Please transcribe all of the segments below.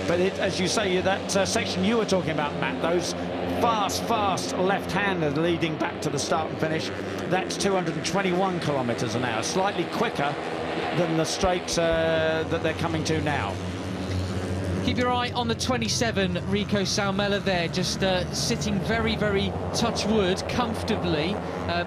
But as you say, that section you were talking about, Matt, those fast left-hander leading back to the start and finish, that's 221 kilometres an hour, slightly quicker than the straight that they're coming to now. Keep your eye on the 27, Rico Salmela there, just sitting very, very, touch wood, comfortably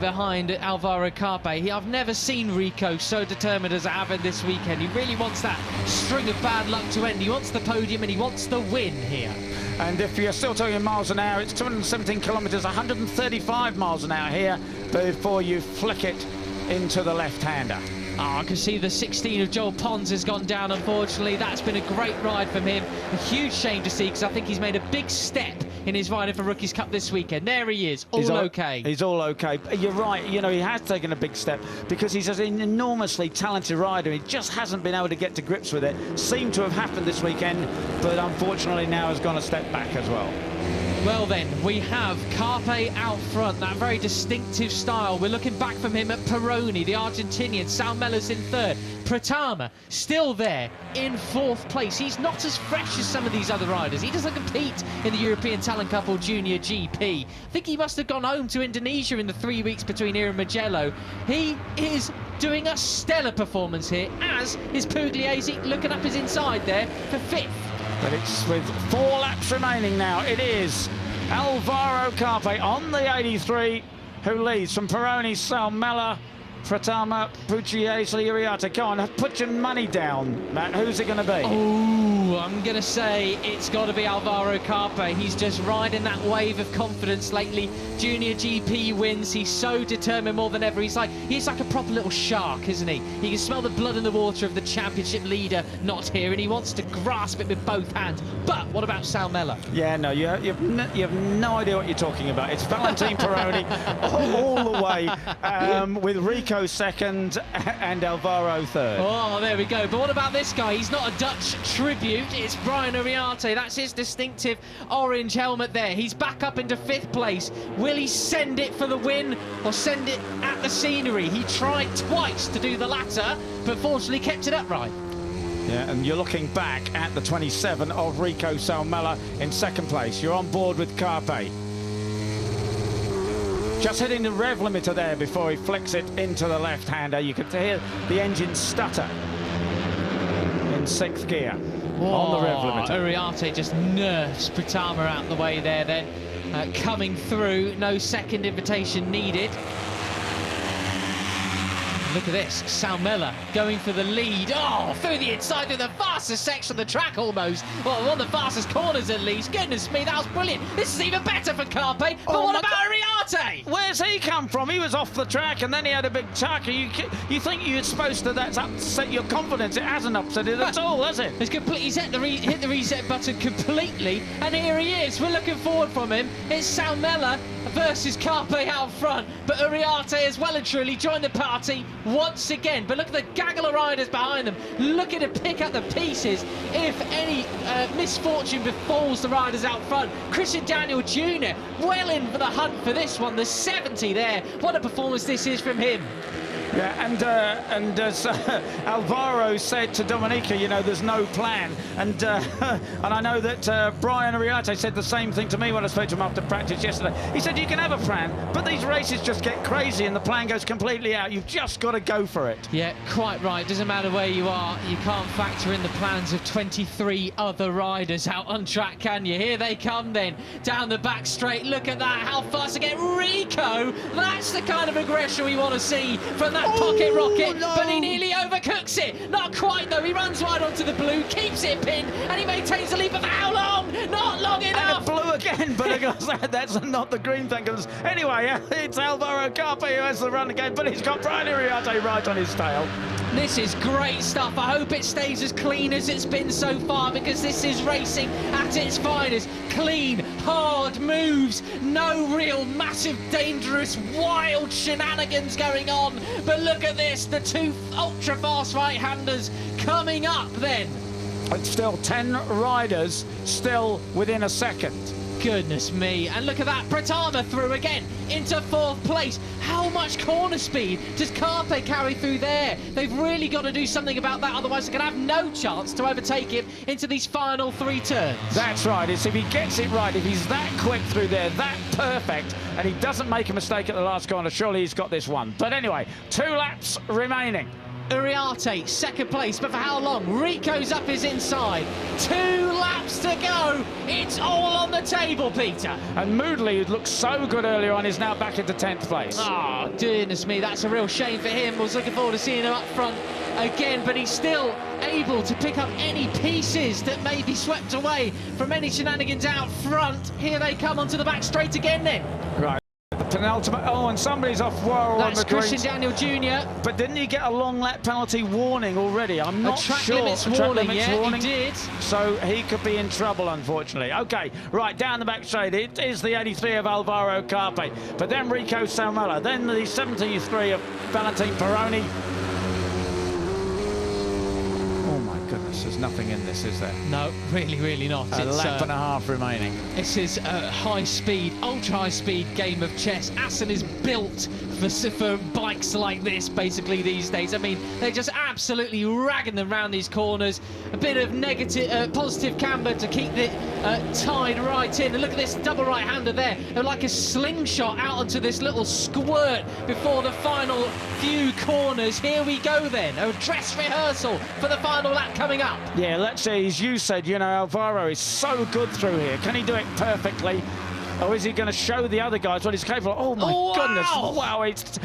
behind Alvaro Carpe. I've never seen Rico so determined as I have in this weekend. He really wants that string of bad luck to end. He wants the podium and he wants the win here. And if you're still talking miles an hour, it's 217 kilometres, 135 miles an hour here before you flick it into the left-hander. Oh, I can see the 16 of Joel Pons has gone down, unfortunately. That's been a great ride from him. A huge shame to see, because I think he's made a big step in his riding for Rookies Cup this weekend. There he is, all okay. He's all okay. You're right, you know, he has taken a big step because he's an enormously talented rider. He just hasn't been able to get to grips with it. Seemed to have happened this weekend, but unfortunately now has gone a step back as well. Well then, we have Carpe out front, that very distinctive style. We're looking back from him at Peroni, the Argentinian. Salmela's in third. Pratama still there in fourth place. He's not as fresh as some of these other riders. He doesn't compete in the European Talent Cup or Junior GP. I think he must have gone home to Indonesia in the 3 weeks between here and Mugello. He is doing a stellar performance here, as is Pugliese, looking up his inside there for fifth. But it's with 4 laps remaining now. It is Alvaro Carpe on the 83 who leads from Peroni, Salmela, Pratama, Pugliese, Iriarte. Go on, put your money down, Matt. Who's it going to be? Oh, I'm going to say it's got to be Alvaro Carpe. He's just riding that wave of confidence lately. Junior GP wins. He's so determined more than ever. He's like a proper little shark, isn't he? He can smell the blood in the water of the championship leader not here, and he wants to grasp it with both hands. But what about Salmela? Yeah, no, you have no idea what you're talking about. It's Valentin Peroni all the way with Rico second and Alvaro third. Oh, there we go. But what about this guy? He's not a Dutch tribute. It's Brian Iriarte. That's his distinctive orange helmet there. He's back up into fifth place. Will he send it for the win or send it at the scenery? He tried twice to do the latter, but fortunately kept it upright. Yeah, and you're looking back at the 27 of Rico Salmela in second place. You're on board with Carpe. Just hitting the rev limiter there before he flicks it into the left-hander. You can hear the engine stutter in 6th gear on the rev limiter. Iriarte just nerfs Pratama out the way there then. Coming through, no second invitation needed. Look at this, Salmela going for the lead. Oh, through the inside, through the fastest section of the track almost. Well, one of the fastest corners at least. Goodness me, that was brilliant. This is even better for Carpe. But what about Iriarte? Where's he come from? He was off the track and then he had a big tucker. You think you're supposed to, that's upset your confidence. It hasn't upset it at all, has it? It's completely, he's hit the reset button completely, and here he is. We're looking forward from him. It's Salmela versus Carpe out front, but Iriarte has well and truly joined the party once again. But look at the gaggle of riders behind them, looking to pick up the pieces if any misfortune befalls the riders out front. Christian Daniel Jr. well in for the hunt for this one, the 70 there. What a performance this is from him. Yeah, and as Alvaro said to Dominica, you know, there's no plan. And I know that Brian Iriarte said the same thing to me when I spoke to him after practice yesterday. He said, you can have a plan, but these races just get crazy and the plan goes completely out. You've just got to go for it. Yeah, quite right. Doesn't matter where you are, you can't factor in the plans of 23 other riders out on track, can you? Here they come then, down the back straight. Look at that, how fast again. Rico, that's the kind of aggression we want to see from that pocket rocket, no. But he nearly overcooks it. Not quite though. He runs wide onto the blue, keeps it pinned, and he maintains the lead. But how long? Not long enough. And blue again, but of course that's not the green thing. Anyway, it's Alvaro Carpe who has the run again, but he's got Brian Iriarte right on his tail. This is great stuff. I hope it stays as clean as it's been so far, because this is racing at its finest. Clean, hard moves, no real massive, dangerous, wild shenanigans going on. But look at this, the two ultra-fast right-handers coming up then. It's still 10 riders still within a second. Goodness me, and look at that, Pratama through again into 4th place. How much corner speed does Carpe carry through there? They've really got to do something about that, otherwise they're going to have no chance to overtake him into these final 3 turns. That's right, it's if he gets it right, if he's that quick through there, that perfect, and he doesn't make a mistake at the last corner, surely he's got this one. But anyway, 2 laps remaining. Uriarte, 2nd place, but for how long? Rico's up his inside. 2 laps to go. It's all on the table, Peter. And Moodley, who looked so good earlier on, is now back into 10th place. Oh, goodness me, that's a real shame for him. I was looking forward to seeing him up front again, but he's still able to pick up any pieces that may be swept away from any shenanigans out front. Here they come onto the back straight again then. Right. Penultimate. Oh, and somebody's off Worrell on the green. That's Christian Daniel Jr. But didn't he get a long lap penalty warning already? I'm not sure. A track limits warning, yeah, he did. So he could be in trouble, unfortunately. Okay, right, down the back straight. It is the 83 of Alvaro Carpe. But then Rico Salmela. Then the 73 of Valentin Peroni. Goodness, there's nothing in this, is there? No, really not. A lap and a half remaining. This is a high-speed, ultra-high-speed game of chess. Assen is built for bikes like this, basically, these days. I mean, they're just absolutely ragging them around these corners. A bit of negative, positive camber to keep it tied right in. And look at this double right-hander there. They're like a slingshot out onto this little squirt before the final few corners. Here we go then. A dress rehearsal for the final lap coming up. Yeah, let's see, as you said, you know, Alvaro is so good through here. Can he do it perfectly? Or is he going to show the other guys what he's capable of? Oh, my goodness. Wow,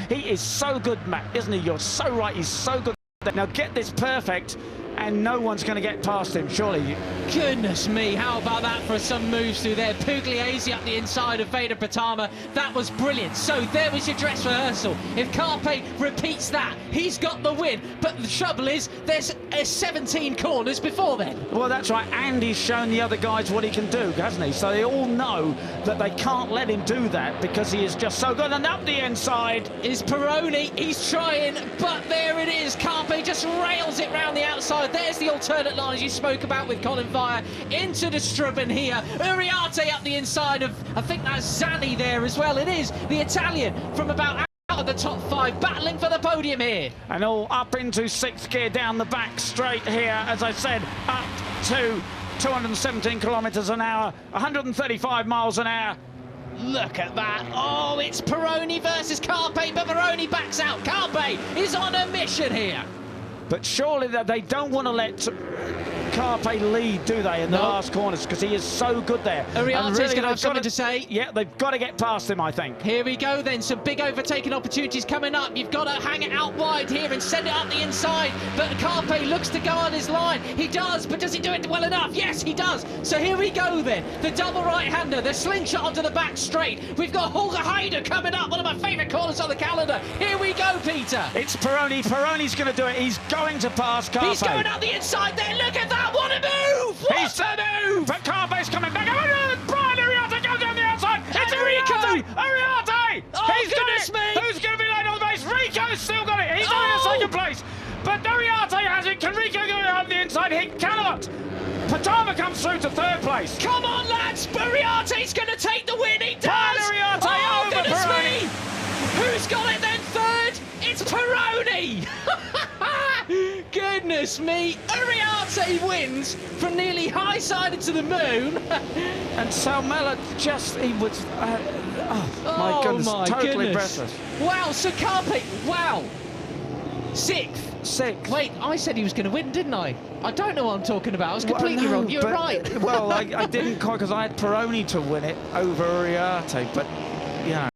he is so good, Matt, isn't he? You're so right, he's so good. Now get this perfect, and no one's going to get past him, surely. Goodness me, how about that for some moves through there? Pugliese up the inside of Veda Pratama. That was brilliant. So there was your dress rehearsal. If Carpe repeats that, he's got the win. But the trouble is, there's 17 corners before then. Well, that's right, and he's shown the other guys what he can do, hasn't he? So they all know that they can't let him do that because he is just so good. And up the inside is Peroni. He's trying, but there it is. Carpe just rails it round the outside. There's the alternate lines you spoke about with Colin Vire into the Strubben here. Uriarte up the inside of, I think that's Zanni there as well. It is the Italian from about out of the top 5, battling for the podium here. And all up into 6th gear down the back straight here, as I said, up to 217 kilometres an hour, 135 miles an hour. Look at that. Oh, it's Peroni versus Carpe, but Peroni backs out. Carpe is on a mission here. But surely they don't want to let Carpe lead, do they, in the last corners, because he is so good there. Uriarte's going to have something to say. Yeah, they've got to get past him, I think. Here we go then, some big overtaking opportunities coming up. You've got to hang it out wide here and send it up the inside, but Carpe looks to go on his line. He does, but does he do it well enough? Yes, he does. So here we go then, the double right-hander, the slingshot onto the back straight. We've got Holger Heide coming up, one of my favourite corners on the calendar. Here we go, Peter. It's Peroni. Peroni's going to do it. He's going to pass Carpe. He's going up the inside there. Look at that. What a move! What a move! But Carpe's coming back. Brian Uriarte goes down the outside. It's Rico! Uriarte! Oh, He's goodness me! Who's going to be late on the base? Rico's still got it. He's only in 2nd place. But Uriarte has it. Can Rico go up the inside? He cannot. Pratama comes through to 3rd place. Come on, lads! Uriarte's going to take the win. He does! Uriarte over goodness Peroni. me! Who's got it then? 3rd? It's Peroni! Goodness me! Uriarte wins from nearly high-sided to the moon. And Salmela he was... my goodness, totally breathless. Wow, so Carpe, wow. 6th. Wait, I said he was going to win, didn't I? I don't know what I'm talking about. I was completely wrong. You're right. Well, I didn't quite, because I had Peroni to win it over Uriarte, but, you know.